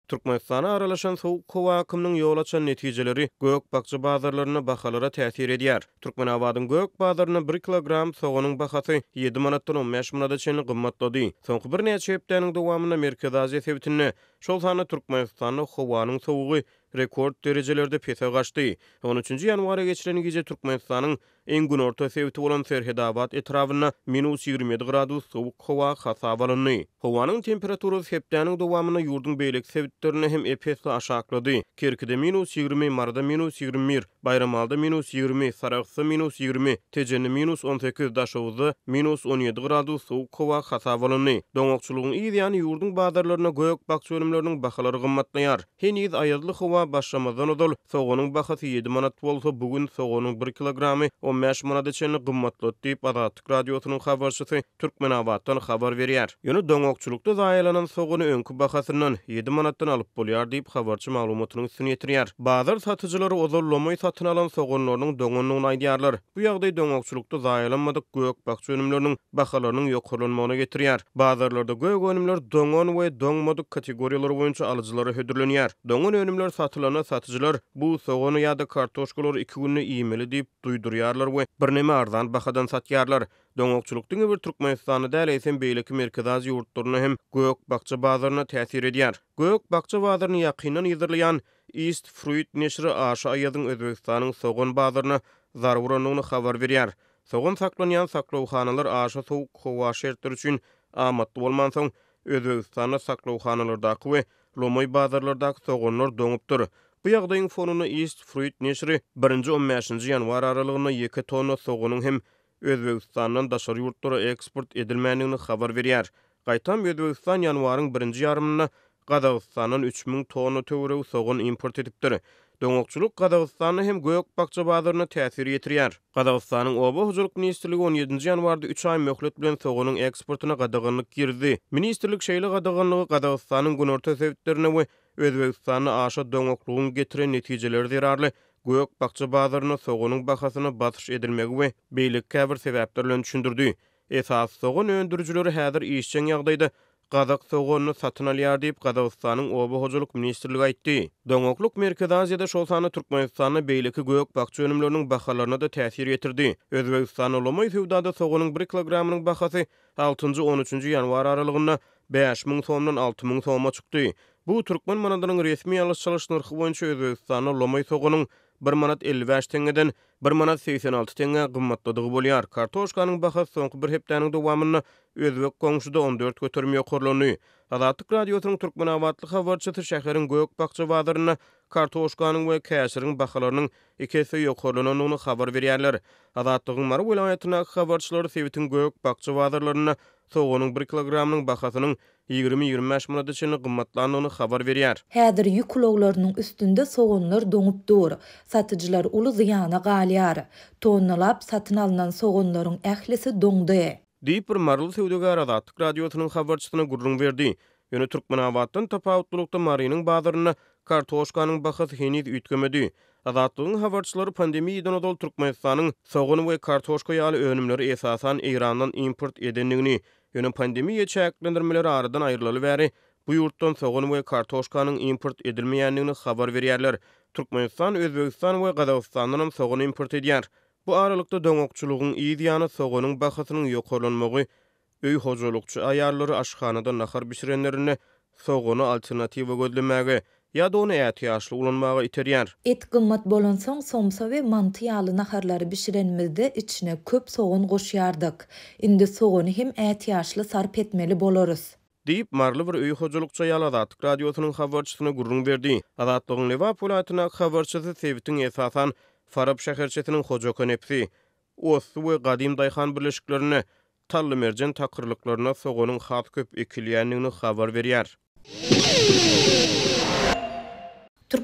Türkmenistana aralaşan soğuk hava akımının yol açan neticeleri gök bakçı bazarlarına bakalara täsir edýär. Türkmenabadyň gök bazarına 1 kilogram soğunun bakasy 7 manatdan 15 manata çenli gymmatlady. Soňky bir näçe hepdeniň dowamyna Merkez Aziýa sebitinde şol sany Türkmenistanyň howanyň soğugy rekord derejelerde pese gaçdy. 13-nji ýanwara geçiren gece Türkmenistanyň en gün orta sebiti bolan Serhedabad etrawyna -27 gradus soğuk hawa hasap alındy. Howanyň temperaturasy hepdeniň dowamyna ýurdun beýlek sebitlerine hem epesli aşaklady. Kerkide -20, Marda -21, Bayramalda -20, Saragysy -20, Tejeni -18, Daşowuzda -17 gradus soğuk hawa hasap alındy. Doňokçulugyň ýa-ni ýurdun bazarlaryna gök bakçy önümleriniň bahalary gymmatlaýar. Heniz aýazly hawa başlamadan odol soğunyň bahasy 7 manat bolsa bugün soğunyň 1 kilogramy 15 manata çenli gymmatlady diýip Azatlyk radiosynyň habarçysy Türkmenabaddan habar berýär. Ýöne doňokçulukda zaýalanan soğuny öňkü bahasyndan 7 manatdan alyp bolýar diýip habarçy maglumatyny üstüne ýetirýär. Bazar satyjylary ozallamay satyn alan soğunlarynyň doňanyny aýdýarlar. Bu ýagdaý doňokçulukda zaýalanmadyk gök bakçy önümleriniň bahalarynyň ýokurlanmagyna getirýär. Bazarlarda gök önümler doňan we doňmadyk kategoriýalary boýunça alyjylara hödürlenýär. Doňan önümler satylana satyjylar bu soğuny ýa-da kartoşkalary 2 günne iýmeli diýip duýdurýarlar we birneme arzan bahadan satýarlar. Doňokçulukdyň bir Türkmenistany däl eýsem beýleki Merkez Aziýa ýurtlaryna hem gök bakçy bazaryna täsir edýär. Gök bakçy bazaryny ýakynan ýyldyrlaýan East Fruit neşri aşa aýadyň Özbegistanyň soğun bazaryna zarar uranyny habar berýär. Soğun saklanýan saklawhanalar aşa soğuk hawa şertleri üçin amatly bolman soň Özbegistanyň saklawhanalardaky we Lomoy bazarlardaky soğunlar doňupdyr. Bu ýagdaýyň fonuny East Fruit neşri 1-15 ýanwar aralygyna 2 tonna soğunyň hem Özbegistandan daşary ýurtlara eksport edilmänligini habar berýär. Gaýtam Özbegistan ýanwaryň 1-nji ýarymyna Gazagystanyň 3000 tonna töwereg soğun import edipdir. Doňokçuluk Gazagystanyň hem gök bakçy bazaryna täsir ýetirýär. Gazagystanyň Oba Hujuluk ministrligi 17-nji ýanwarda 3 ay möhlet bilen soğunyň eksportyna gadagynlyk girdi. Ministrlik şeýle gadagynlygy Gazagystanyň günorta sebitlerine we Özbegistanyň aşa doňoklugyny getiren netijeleri zerarly gök bakçy bazaryna soğunyň bahasyny batyş edilmegi we beýlik käbir sebäpler bilen düşündirdi. Esas soğun öndürüjileri häzir işçen ýagdaýda Gazak soğunyny satyn alýar diýip Gazagystanyň Oba Hujuluk ministrligi aýtdy. Doňokluk Merkez Aziýada şol sany Türkmenistanyň beýleki gök bakçy önümleriniň bahalaryna da täsir ýetirdi. Özbegistanyň Lomoy sowdada soğunyň 1 kilogramynyň bahasy 6-13 ýanwar aralygyna 5000 somdan 6000 soma çykdy. Bu Türkmen manadynyň resmi ýalyş çalyş narhy boýunça Özbegistanyň Lomoy soğunyň 1 manat 55 teňeden 1 manat 86 teňe gymmatladygy bolýar. Kartoşkanyň bahasy soňky bir hepdeniň dowamyna Özbek goňşuda 14 göterme ýokurlany. Azatlyk radiosynyň Türkmenabadlyk habarçysy şäheriň gök bakçy bazaryna kartoşkanyň we käşiriň bahalarynyň ikisi ýokurlanyny habar berýärler. Azatlygyň Mary welaýatyna habarçylary sebitiň gök bakçy bazarlaryna soğunyň 1 kilogramynyň bahasynyň 20-25 manata çenli gymmatlanyny habar berýär. Häzir ýükloglarynyň üstünde soğunlar doňupdyr. Satyjylar uly zyana galýar. Tonnalap satyn alynan soğunlaryň ählisi doňdy. Diýip bir marly sewdegar Azatlyk radiosynyň habarçysyna gurrun berdi. Ýöne Türkmenabaddan tapawutlukda Marynyň bazaryna kartoşkanyň bahasy heniz üýtgemedi. Azatlygyň habarçylary pandemiýadan odol Türkmenistanyň soğun we kartoşka ýaly önümleri esasan Irandan import edenligini, ýöne pandemiýa çäklendirmeleri aradan aýrylaly bäri bu ýurtdan soğun we kartoşkanyň import edilmeýänligini habar berýärler. Türkmenistan, Özbegistan we Gazagystanyň soğun import edýär. Bu aralykda doňokçulugyň ýa-da soğunyň bahasynyň ýokurlanmagy öý hojulukçy aýarlary aşhanada nahar bişirenlerine soğuny alternatiwa gözlemegi ýa-da ony ätýaşly ulanmagy iterýär. Et gymmat bolan soň somsa we manty ýaly naharlary bişirenmizde içine köp soğun goşýardyk. Indi soğuny hem ätýaşly sarp etmeli bolarys. Diýip marly bir öý hojulukçy ýaly Azatlyk radiosynyň habarçysyna gurrun berdi. Azatlygyň Lewap welaýatyna habarçysy sebitiň esasan Farab şäherçesiniň hoja konepsi, Ossu we Gadym daýhan birleşiklerini tally merjen takyrlyklaryna soğunyň has köp ekilýänligini habar berýär.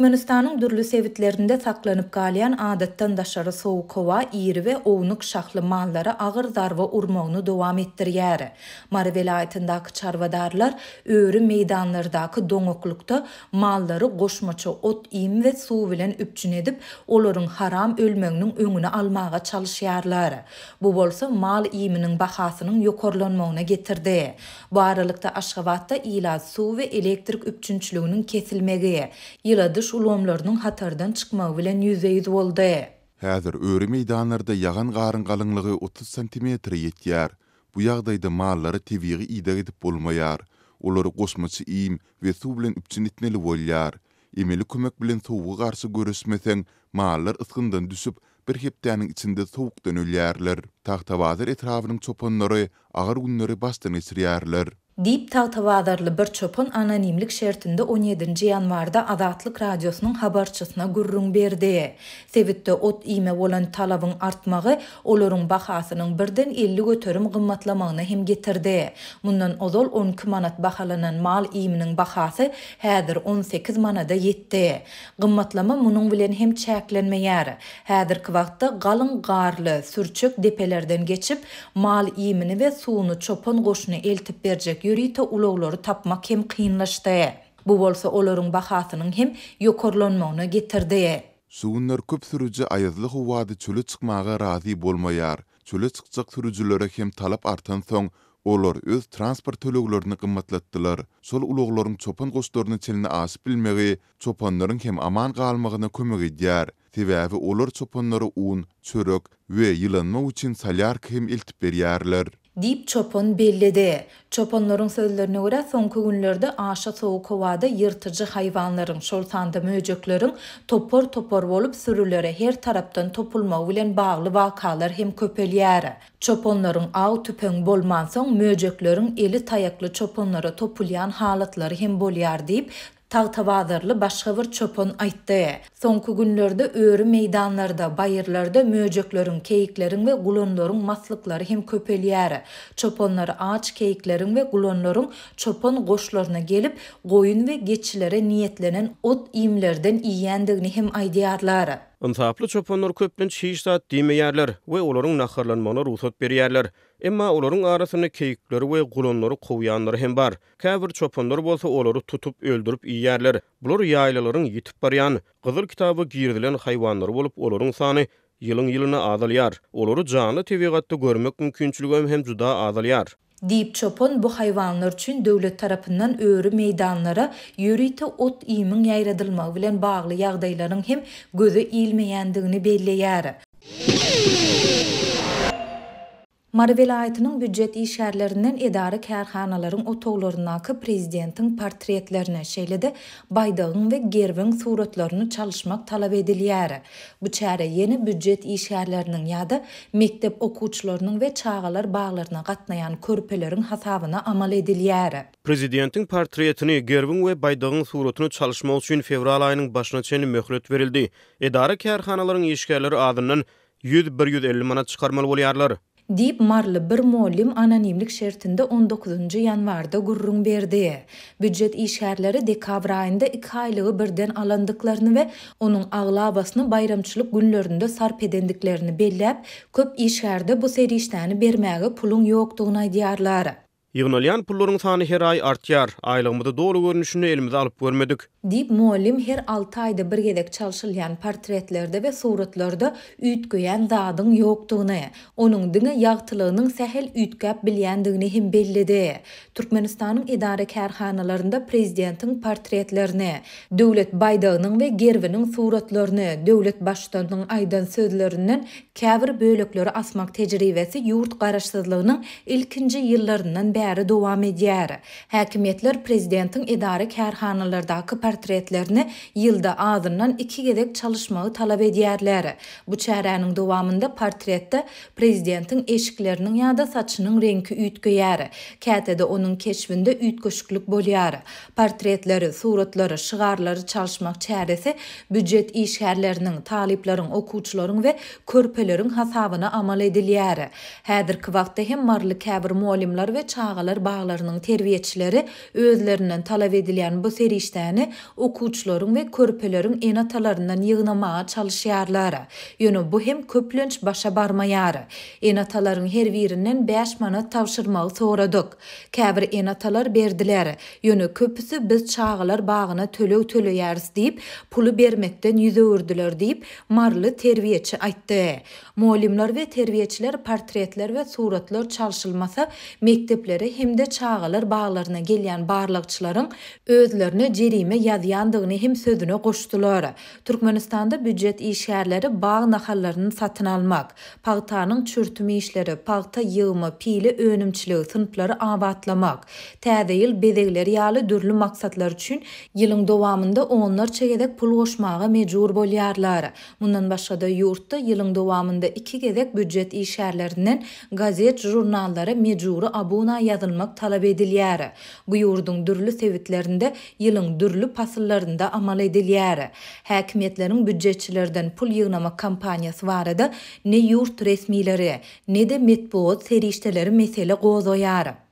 Türkmenistanyň dürli sebitlerinde saklanyp galyan adatdan daşary sowuk howa, iri we ownuk şahly mallara agyr zarba urmagyny dowam etdirýär. Mary welaýatyndaky çarwadarlar öwrü meýdanlardaky doňoklukda mallary goşmaça ot, im we suw bilen üpçün edip, olaryň haram ölmeginiň öňüne almaga çalyşýarlar. Bu bolsa mal iminiň bahasynyň ýokarlanmagyna getirdi. Bu aralykda Aşgabatda ilaz suw we elektrik üpçünçliginiň kesilmegi, ýyladyş ulamlarynyň hatardan çykmagy bilen ýüzeýiz boldy. Häzir öwrü meýdanlarda ýagan garyn galynlygy 30 cm ýetýär. Bu ýagdaýda mallary tebigi ida edip bolmaýar. Olary goşmaçy im we suw bilen üpçün etmeli bolýar. Emeli kömek bilen sowuga garşy göresmeseň, mallar ıskyndan düşüp bir hepdäniň içinde sowukdan ölýärler. Tagtabazyr etrawynyň çopanlary agyr günleri başdan geçirýärler. Dip Tagtabadarly bir çopon anonimlik şertinde 17 ýanwarda Azatlyk radiosynyň habarçysyna gurrun berdi. Sebitde ot ime bolan talabyň artmagy olaryň bahasynyň birden 50 göterim gymmatlamagyna hem getirdi. Mundan ozal 12 manat bahalanan mal iminiň bahasy häzir 18 manada ýetdi. Gymmatlama munyň bilen hem çäklenmeýär. Häzirki wagtda galyn garly, sürçük depelerden geçip mal imini we suwuny çopon goşuny eltip berjek ýörite uloglary tapmak hem kynlaşdy. Bu bolsa olaryň bahasynyň hem ýokarlanmagyna getirdi. Suwunlar köp sürüji aýazly howada çöle çykmaga razy bolmaýar. Çöle çykjak sürüjilere hem talap artan soň olar öz transport töleglerini gymmatlatdylar. Şol uloglaryň çopan goşlaryny çeline aşyp bilmegi çopanlaryň hem aman galmagyna kömek edýär. Sebäbi olar çopanlary un, çörek we ýylanma üçin salyark hem eltip berýärler. Dip çopon bellidi. Çoponlaryň sözlerine görä soňky günlerde aşa sowuk howada ýyrtyjy haýwanlaryň, şol sanda möjekleriň topor bolup sürülere her tarapdan topulmagy bilen bagly wakalar hem köpelýär. Çoponlaryň aw tüpeň bolman soň möjekleriň eli taýakly çoponlara topulýan halatlary hem bolýar diýip Tagtabadarly başga bir çopon aýtdy. Soňky günlerde öwrü meýdanlarda, baýyrlarda möjekleriň, keýikleriň we gulanlaryň maslyklary hem köpelýär. Çoponlar ağaç keýikleriň we gulanlaryň çopon goşlaryna gelip, goýun we geçilere niýetlenen ot imlerden iýendigini hem aýdýarlar. Insaply çopanlar köplenç hiç zat diýmeýärler we olaryň naharlanmagyna ruhsat berýärler. Emma olaryň arasyna keýikleri we gulanlary gowýanlary hem bar. Käbir çopanlar bolsa olary tutup öldürip iýerler. Bular ýaýlalaryň ýitip barýan, gyzyl kitaby girdilen haýwanlary bolup olaryň sany ýylyň azalýar. Olary jany tebigatda görmek mümkinçiligi hem juda azalýar. Dip çopon bu haýwanlar üçin döwlet tarapyndan öwrü meýdanlara ýörite ot imiň ýaýradylmagy bilen bagly ýagdaýlaryň hem göze ilmeýändigini belleýär. Mary welaýatynyň büdjet işgärlerinden edara kärhanalaryň otoglarynaky prezidentiň portretlerini, şeýle-de baýdagyň we gerbiň suratlaryny çalyşmak talap edilýär. Bu çäre ýeni büdjet işgärleriniň ýa-da mektep okuwçylarynyň we çağalar baglaryna gatnaýan körpeleriň hasabyna amal edilýär. Prezidentiň portretini, gerbiň we baýdagyň suratyny çalyşmak üçin fevral aýynyň başyna çenli möhlet verildi. Edara kärhanalaryň işgärleri adyndan 100-150 manat çykarmaly bolýarlar. Dip marly bir mollim anonimlik şertinde 19 ýanwarda gurrun berdi. Büdjet işgärleri dekabr aýynda 2 aýlygy birden alandyklaryny we onuň aglabasyny bayramçylyk günlerinde sarp edendiklerini belläp, köp işgärde bu serişdäni bermäge puluň ýokdugyny aýdýarlar. Ýygnalyan pullaryň sany her aý artýar. Aýlygymyzda dolu görnüşini elimize alyp görmedik. Dip mollim her 6 aýda bir gedek çalşylýan portretlerde we suratlarda üýtgeýän zadyň ýokdugyny, onuň diňe ýagtylygynyň sähel üýtgäp bilýändigini hem bellidi. Türkmenistanyň edara kärhanalarynda prezidentiň portretlerini, döwlet baýdagynyň we gerbiniň suratlaryny, döwlet başçylarynyň aýdan sözlerinden käbir bölekleri asmak tejribesi ýurt garaşsyzlygynyň ilkinji ýyllaryndan bäri dowam edýär. Häkimetler prezidentiň edara kärhanalardaky portretlerini ýylda azyndan 2 gedek çalyşmagy talap edýärler. Bu çäräniň dowamında portretde prezidentiň eşikleriniň ýa-da saçynyň rengi üýtgeýär. Kätede onuň keşbinde üýtgeşiklik bolýar. Portretleri, suratlary, şygarlary çalyşmak çäresi büdjet işgärleriniň, talipleriň, okuwçylaryň we körpeleriň hasabyna amal edilýär. Häzirki wagtda hem marly käbir muallimler we çağalar bağlarının terbiyeçileri özlerinden talep edilen bu serişdäni okuwçylaryň we körpeleriň enatalaryndan ýygnamaga çalışýarlar. Ýöne bu hem köplenç başa barmaýar. Enatalaryň her birinden 5 manat tawşyrmagy soradyk. Käbir enatalar berdiler. Ýöne köpüsi biz çağalar bagyna töleýäris diýip puly bermekden ýüzöwürdiler diýip marly terbiýeçi aýtdy. Muallimler we terbiýeçiler portretler we suratlar çalşylmasa mekteplere hemde çağalar baglaryna gelýän barlykçylaryň özlerine jerime ýazýandygyny hem sözüne goşdular. Türkmenistanda büdjet işgärleri bag nahallaryny satyn almak, pagtanyň çürtümi işleri, pagta ýygymy, pili önümçiligi sınıflary abatlamak, täze ýyl bezegleri ýaly dürli maksatlar üçin ýylyň dowamında onlar çegedek pul goşmaga mejbur bolýarlar. Mundan başga da ýurtda ýylyň dowamında 2 gezek büdjet işgärlerinden gazet, jurnallara mejburi abuna ýazylmak talap edilýär. Bu ýurduň dürli sebitlerinde ýylyň dürli pasyllarynda amal edilýär. Häkimetleriň büdjetçilerden pul ýygnama kampaniýasy barada ne ýurt resmileri, ne de metbuat serişdeleri mesele gozaýar.